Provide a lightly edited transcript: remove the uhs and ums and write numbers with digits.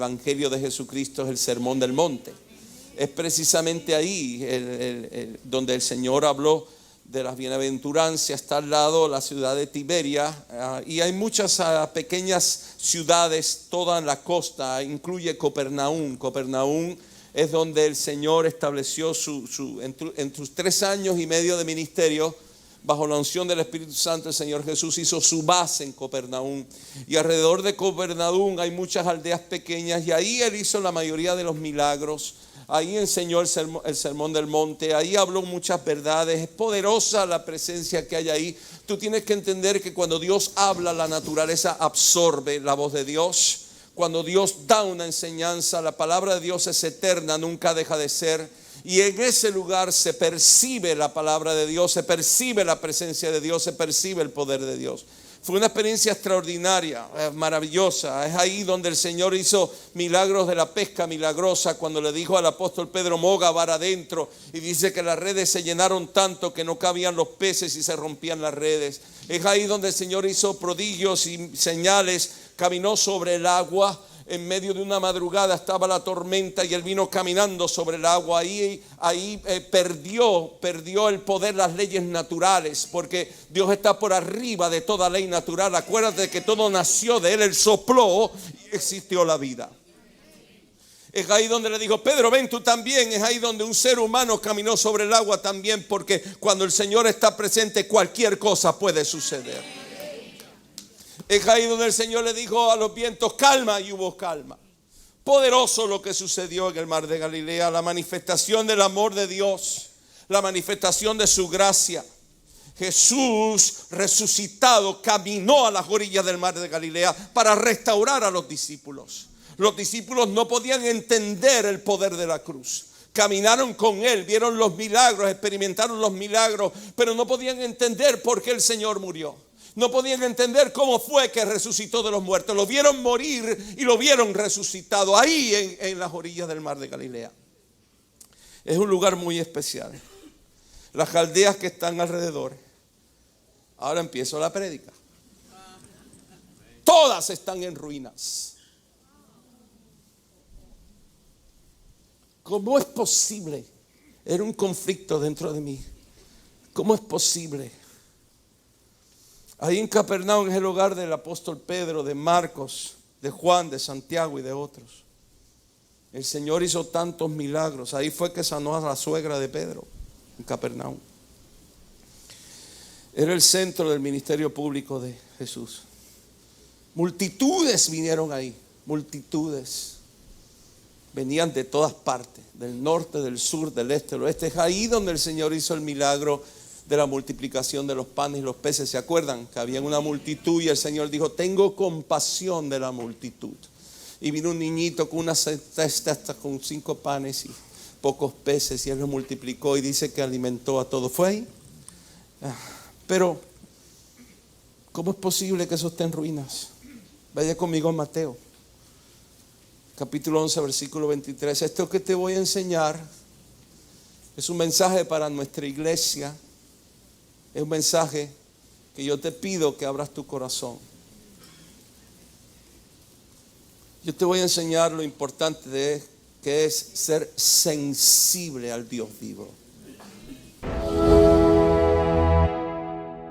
Evangelio de Jesucristo es el Sermón del Monte. Es precisamente ahí donde el Señor habló de las bienaventuranzas. Está al lado la ciudad de Tiberia, y hay muchas pequeñas ciudades, toda en la costa, incluye Copernaum. Copernaum es donde el Señor estableció en sus 3 años y medio de ministerio, bajo la unción del Espíritu Santo, el Señor Jesús hizo su base en Copernaum. Y alrededor de Copernaum hay muchas aldeas pequeñas, y ahí Él hizo la mayoría de los milagros. Ahí enseñó el sermón del monte, ahí habló muchas verdades. Es poderosa la presencia que hay ahí. Tú tienes que entender que cuando Dios habla, la naturaleza absorbe la voz de Dios. Cuando Dios da una enseñanza, la palabra de Dios es eterna, nunca deja de ser. Y en ese lugar se percibe la palabra de Dios, se percibe la presencia de Dios, se percibe el poder de Dios. Fue una experiencia extraordinaria, maravillosa. Es ahí donde el Señor hizo milagros de la pesca milagrosa, cuando le dijo al apóstol Pedro: moga vara adentro, y dice que las redes se llenaron tanto que no cabían los peces y se rompían las redes. Es ahí donde el Señor hizo prodigios y señales, caminó sobre el agua. En medio de una madrugada estaba la tormenta y Él vino caminando sobre el agua. Ahí perdió el poder las leyes naturales, porque Dios está por arriba de toda ley natural. Acuérdate que todo nació de Él. Él sopló y existió la vida. Es ahí donde le dijo: Pedro, ven tú también. Es ahí donde un ser humano caminó sobre el agua también, porque cuando el Señor está presente, cualquier cosa puede suceder. Es ahí donde el Señor le dijo a los vientos: calma, y hubo calma. Poderoso lo que sucedió en el mar de Galilea, la manifestación del amor de Dios, la manifestación de su gracia. Jesús resucitado caminó a las orillas del mar de Galilea para restaurar a los discípulos. Los discípulos no podían entender el poder de la cruz. Caminaron con Él, vieron los milagros, experimentaron los milagros, pero no podían entender por qué el Señor murió. No podían entender cómo fue que resucitó de los muertos. Lo vieron morir y lo vieron resucitado ahí en las orillas del mar de Galilea. Es un lugar muy especial. Las aldeas que están alrededor. Ahora empiezo la prédica. Todas están en ruinas. ¿Cómo es posible? Era un conflicto dentro de mí. ¿Cómo es posible? Ahí en Capernaum es el hogar del apóstol Pedro, de Marcos, de Juan, de Santiago y de otros. El Señor hizo tantos milagros. Ahí fue que sanó a la suegra de Pedro, en Capernaum. Era el centro del ministerio público de Jesús. Multitudes vinieron ahí, multitudes. Venían de todas partes, del norte, del sur, del este, del oeste. Es ahí donde el Señor hizo el milagro de la multiplicación de los panes y los peces. ¿Se acuerdan? Que había una multitud y el Señor dijo: tengo compasión de la multitud. Y vino un niñito con una cesta con 5 panes y pocos peces, y Él los multiplicó y dice que alimentó a todos. ¿Fue ahí? Pero ¿cómo es posible que eso esté en ruinas? Vaya conmigo a Mateo, capítulo 11, versículo 23. Esto que te voy a enseñar es un mensaje para nuestra iglesia. Es un mensaje que yo te pido que abras tu corazón. Yo te voy a enseñar lo importante que es ser sensible al Dios vivo.